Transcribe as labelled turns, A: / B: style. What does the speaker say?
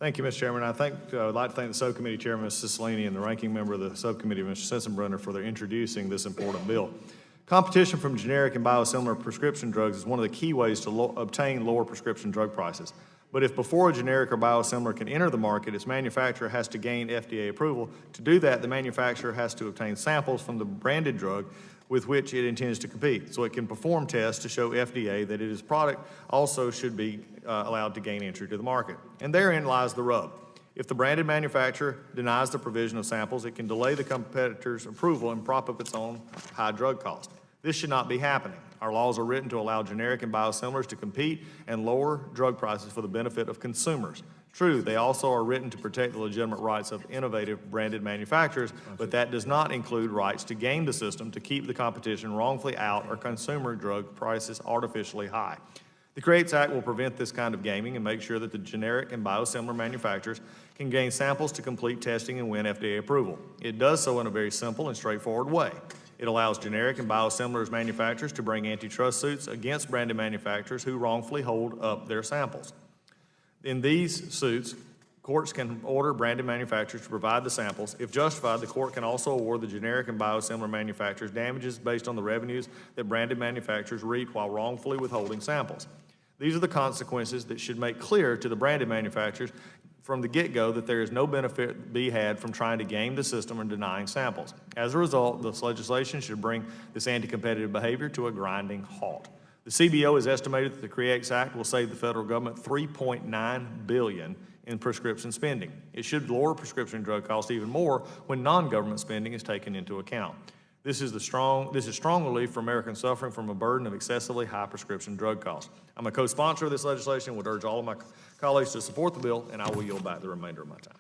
A: Thank you, Mr. Chairman. I'd like to thank the subcommittee chairman, Ms. Cicilline, and the ranking member of the subcommittee, Mr. Sensenbrenner, for their introducing this important bill. Competition from generic and biosimilar prescription drugs is one of the key ways to obtain lower prescription drug prices. But if before a generic or biosimilar can enter the market, its manufacturer has to gain FDA approval. To do that, the manufacturer has to obtain samples from the branded drug with which it intends to compete, so it can perform tests to show FDA that its product also should be allowed to gain entry to the market. And therein lies the rub. If the branded manufacturer denies the provision of samples, it can delay the competitor's approval and prop up its own high drug cost. This should not be happening. Our laws are written to allow generic and biosimilars to compete and lower drug prices for the benefit of consumers. True, they also are written to protect the legitimate rights of innovative branded manufacturers, but that does not include rights to game the system to keep the competition wrongfully out or consumer drug prices artificially high. The CREATES Act will prevent this kind of gaming and make sure that the generic and biosimilar manufacturers can gain samples to complete testing and win FDA approval. It does so in a very simple and straightforward way. It allows generic and biosimilars manufacturers to bring antitrust suits against branded manufacturers who wrongfully hold up their samples. In these suits, courts can order branded manufacturers to provide the samples. If justified, the court can also award the generic and biosimilar manufacturers damages based on the revenues that branded manufacturers reap while wrongfully withholding samples. These are the consequences that should make clear to the branded manufacturers from the get-go that there is no benefit to be had from trying to game the system and denying samples. As a result, this legislation should bring this anti-competitive behavior to a grinding halt. The CBO has estimated that the CREATES Act will save the federal government $3.9 billion in prescription spending. It should lower prescription drug costs even more when non-government spending is taken into account. This is strong relief for Americans suffering from a burden of excessively high prescription drug costs. I'm a co-sponsor of this legislation and would urge all of my colleagues to support the bill, and I will yield back the remainder of my time.